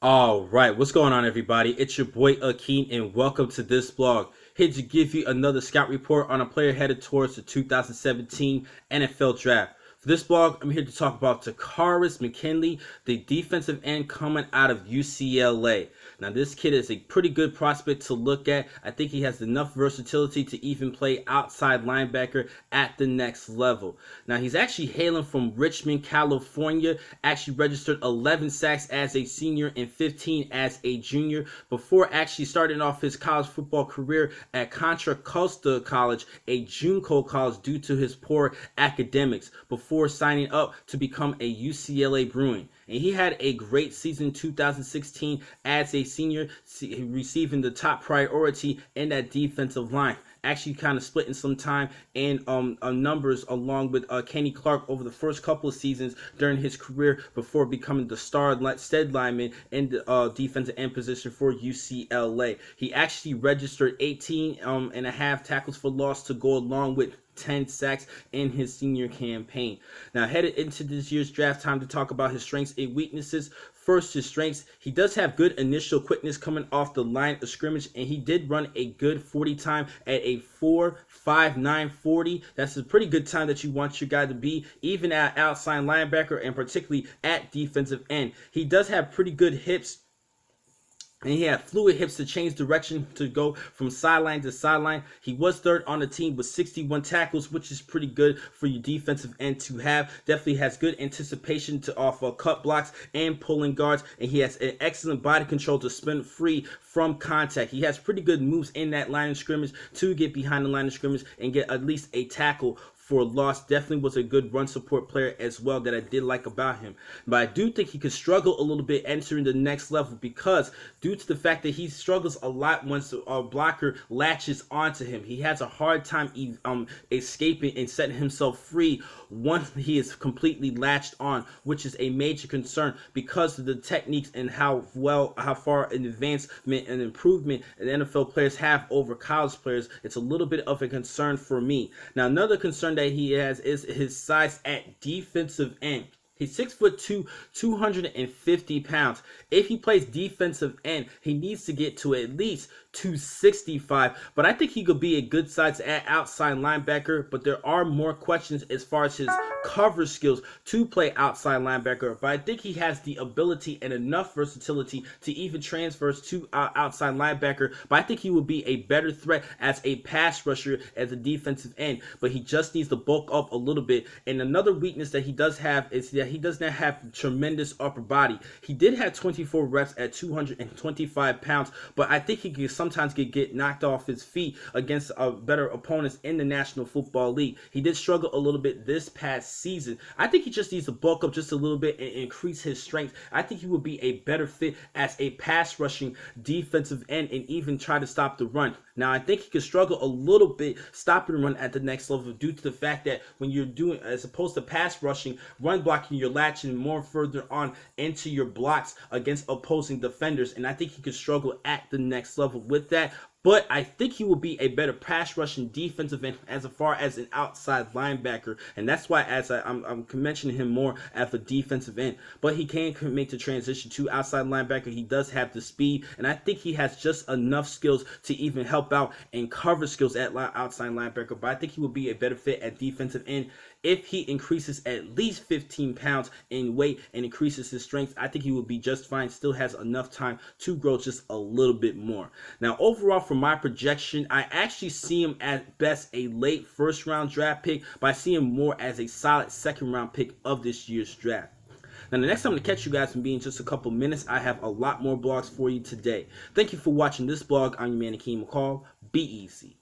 All right, what's going on, everybody? It's your boy Akeem, and welcome to this blog. Here to give you another scout report on a player headed towards the 2017 NFL Draft. For this blog, I'm here to talk about Takkarist McKinley, the defensive end coming out of UCLA. Now, this kid is a pretty good prospect to look at. I think he has enough versatility to even play outside linebacker at the next level. Now, he's actually hailing from Richmond, California. Actually registered 11 sacks as a senior and 15 as a junior before actually starting off his college football career at Contra Costa College, a JUCO college, due to his poor academics before signing up to become a UCLA Bruin. And he had a great season 2016 as a senior, receiving the top priority in that defensive line. Actually kind of splitting some time and numbers along with Kenny Clark over the first couple of seasons during his career before becoming the star stud lineman in the defensive end position for UCLA. He actually registered 18 and a half tackles for loss to go along with 10 sacks in his senior campaign. Now, headed into this year's draft, time to talk about his strengths and weaknesses. First, his strengths. He does have good initial quickness coming off the line of scrimmage, and he did run a good 40 time at a 4.59 40. That's a pretty good time that you want your guy to be, even at outside linebacker and particularly at defensive end. He does have pretty good hips, and he had fluid hips to change direction to go from sideline to sideline. He was third on the team with 61 tackles, which is pretty good for your defensive end to have. Definitely has good anticipation to offer cut blocks and pulling guards, and he has an excellent body control to spin free from contact. He has pretty good moves in that line of scrimmage to get behind the line of scrimmage and get at least a tackle for loss. Definitely was a good run support player as well that I did like about him. But I do think he could struggle a little bit entering the next level, because due to the fact that he struggles a lot once a blocker latches onto him. He has a hard time escaping and setting himself free once he is completely latched on, which is a major concern because of the techniques and how far an advancement and improvement NFL players have over college players. It's a little bit of a concern for me. Now, another concern that he has is his size at defensive end. He's 6'2", 250 pounds. If he plays defensive end, he needs to get to at least 265. But I think he could be a good size at outside linebacker. But there are more questions as far as his cover skills to play outside linebacker. But I think he has the ability and enough versatility to even transfer to outside linebacker. But I think he would be a better threat as a pass rusher as a defensive end. But he just needs to bulk up a little bit. And another weakness that he does have is that he does not have tremendous upper body. He did have 24 reps at 225 pounds, but I think he can sometimes get knocked off his feet against better opponents in the National Football League. He did struggle a little bit this past season. I think he just needs to bulk up just a little bit and increase his strength. I think he would be a better fit as a pass rushing defensive end and even try to stop the run. Now, I think he could struggle a little bit stopping the run at the next level due to the fact that when you're doing, as opposed to pass rushing, run blocking, you're latching more further on into your blocks against opposing defenders, and I think he could struggle at the next level with that. But I think he will be a better pass rushing defensive end as far as an outside linebacker, and that's why I'm mentioning him more as a defensive end. But he can make the transition to outside linebacker. He does have the speed, and I think he has just enough skills to even help out and cover skills at outside linebacker. But I think he will be a better fit at defensive end. If he increases at least 15 pounds in weight and increases his strength, I think he will be just fine. Still has enough time to grow just a little bit more. Now, overall, for my projection, I actually see him at best a late first round draft pick, but I see him more as a solid second round pick of this year's draft. Now, the next time I'm going to catch you guys will be in just a couple minutes. I have a lot more blogs for you today. Thank you for watching this blog. I'm your man, Akeem McCall. Be easy.